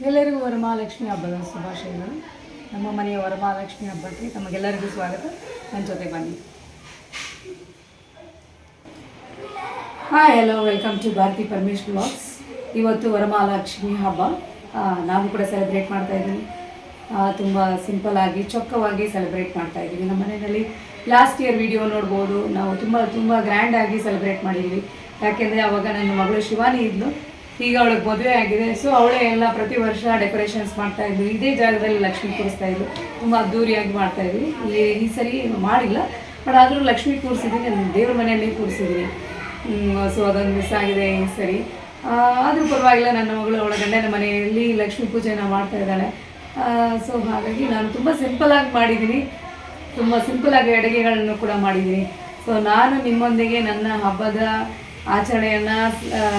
ಎಲ್ಲರಿಗೂ ವರಮಹಾಲಕ್ಷ್ಮಿ ಹಬ್ಬದ ಶುಭಾಶಯಗಳು. ನಮ್ಮ ಮನೆಯ ವರಮಹಾಲಕ್ಷ್ಮಿ ಹಬ್ಬಕ್ಕೆ ತಮಗೆಲ್ಲರಿಗೂ ಸ್ವಾಗತ. ನನ್ನ ಜೊತೆ ಬನ್ನಿ. Hi, hello, welcome to Bharathi Paramesh vlogs. ಇವತ್ತು ವರಮಹಾಲಕ್ಷ್ಮಿ ಹಬ್ಬ ನಾನು ಕೂಡ ಸೆಲೆಬ್ರೇಟ್ ಮಾಡ್ತಾ ಇದ್ದೀನಿ. ತುಂಬ ಸಿಂಪಲ್ ಆಗಿ ಚೊಕ್ಕವಾಗಿ ಸೆಲೆಬ್ರೇಟ್ ಮಾಡ್ತಾ ಇದ್ದೀವಿ. ನಮ್ಮ ಮನೆಯಲ್ಲಿ ಲಾಸ್ಟ್ ಇಯರ್ ವಿಡಿಯೋ ನೋಡ್ಬೋದು. ನಾವು ತುಂಬ ಗ್ರ್ಯಾಂಡಾಗಿ ಸೆಲೆಬ್ರೇಟ್ ಮಾಡಿದ್ವಿ. ಯಾಕೆಂದರೆ ಆವಾಗ ನನ್ನ ಮಗಳು ಶಿವಾನಿ ಇದ್ಲು. ಈಗ ಅವಳಿಗೆ ಮದುವೆ ಆಗಿದೆ. ಸೊ ಅವಳೇ ಎಲ್ಲ ಪ್ರತಿ ವರ್ಷ ಡೆಕೋರೇಷನ್ಸ್ ಮಾಡ್ತಾಯಿದ್ವಿ. ಇದೇ ಜಾಗದಲ್ಲಿ ಲಕ್ಷ್ಮಿ ಕೂರಿಸ್ತಾ ಇದ್ವಿ. ತುಂಬ ಅದ್ದೂರಿಯಾಗಿ ಮಾಡ್ತಾಯಿದ್ವಿ. ಈ ಸರಿ ಮಾಡಿಲ್ಲ, ಬಟ್ ಆದರೂ ಲಕ್ಷ್ಮಿ ಕೂರಿಸಿದ್ದೀನಿ. ನನ್ನ ದೇವ್ರ ಮನೆಯಲ್ಲಿ ಕೂರಿಸಿದ್ದೀನಿ. ಸೊ ಅದೊಂದು ಮಿಸ್ ಆಗಿದೆ ಈ ಸರಿ. ಆದರೂ ಪರವಾಗಿಲ್ಲ, ನನ್ನ ಮಗಳು ಅವಳ ಗಂಡನ ಮನೆಯಲ್ಲಿ ಲಕ್ಷ್ಮೀ ಪೂಜೆನ ಮಾಡ್ತಾ ಇದ್ದಾಳೆ. ಸೊ ಹಾಗಾಗಿ ನಾನು ತುಂಬ ಸಿಂಪಲಾಗಿ ಮಾಡಿದ್ದೀನಿ. ತುಂಬ ಸಿಂಪಲಾಗಿ ಅಡುಗೆಗಳನ್ನು ಕೂಡ ಮಾಡಿದ್ದೀನಿ. ಸೊ ನಾನು ನಿಮ್ಮೊಂದಿಗೆ ನನ್ನ ಹಬ್ಬದ ಆಚರಣೆಯನ್ನು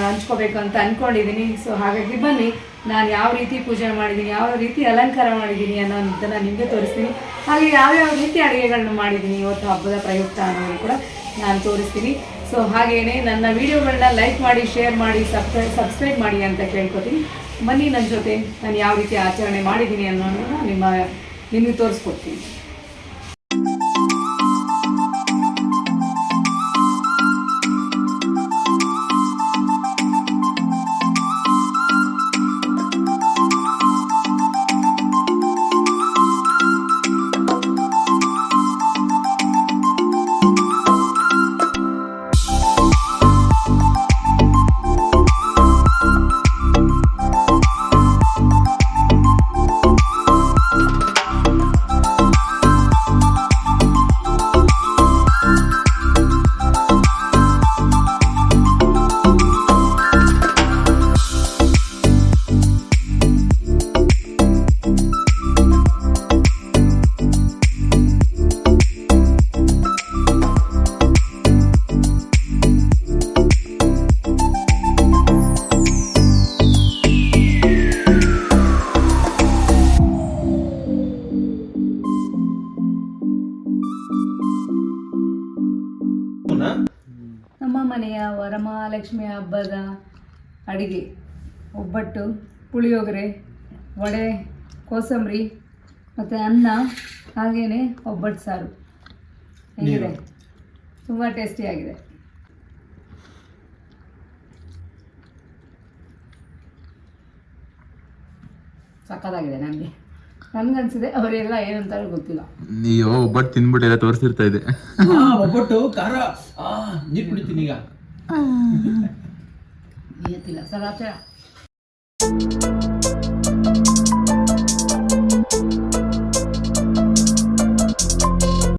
ಹಂಚ್ಕೋಬೇಕು ಅಂತ ಅಂದ್ಕೊಂಡಿದ್ದೀನಿ. ಸೊ ಹಾಗಾಗಿ ಬನ್ನಿ, ನಾನು ಯಾವ ರೀತಿ ಪೂಜೆ ಮಾಡಿದ್ದೀನಿ, ಯಾವ ರೀತಿ ಅಲಂಕಾರ ಮಾಡಿದ್ದೀನಿ ಅನ್ನೋದನ್ನು ನಿಮಗೆ ತೋರಿಸ್ತೀನಿ. ಹಾಗೆ ಯಾವ್ಯಾವ ರೀತಿ ಅಡುಗೆಗಳನ್ನ ಮಾಡಿದ್ದೀನಿ ಇವತ್ತು ಹಬ್ಬದ ಪ್ರಯುಕ್ತ ಅನ್ನೋದು ಕೂಡ ನಾನು ತೋರಿಸ್ತೀನಿ. ಸೊ ಹಾಗೆಯೇ ನನ್ನ ವೀಡಿಯೋಗಳನ್ನ ಲೈಕ್ ಮಾಡಿ, ಶೇರ್ ಮಾಡಿ, ಸಬ್ಸ್ಕ್ರೈಬ್ ಮಾಡಿ ಅಂತ ಕೇಳ್ಕೊತೀನಿ. ಬನ್ನಿ ನನ್ನ ಜೊತೆ ನಾನು ಯಾವ ರೀತಿ ಆಚರಣೆ ಮಾಡಿದ್ದೀನಿ ಅನ್ನೋದನ್ನು ನಿಮಗೆ ತೋರಿಸ್ಕೊಡ್ತೀನಿ. ನಮ್ಮ ಮನೆಯ ವರಮಹಾಲಕ್ಷ್ಮಿ ಹಬ್ಬದ ಅಡಿಗೆ: ಒಬ್ಬಟ್ಟು, ಪುಳಿಯೋಗರೆ, ವಡೆ, ಕೋಸಂಬರಿ ಮತ್ತು ಅನ್ನ, ಹಾಗೆಯೇ ಒಬ್ಬಟ್ಟು ಸಾರು. ಹೇಗಿದೆ? ತುಂಬ ಟೇಸ್ಟಿಯಾಗಿದೆ. ಸಕ್ಕತ್ತಾಗಿದೆ. ನನಗನ್ಸಿದೆ. ಅವರೆಲ್ಲ ಏನಂತಾರೆ ಗೊತ್ತಿಲ್ಲ. ನೀವು ಒಬ್ಬಟ್ಟು ತಿಂದ್ಬಿಟ್ಟು ಎಲ್ಲ ತೋರಿಸಿರ್ತಾ ಇದೆ. ಒಬ್ಬಟ್ಟು ಖಾರ ನೀರು ಕುಡಿತೀನಿ ಈಗ. ಗೊತ್ತಿಲ್ಲ ಸರ್.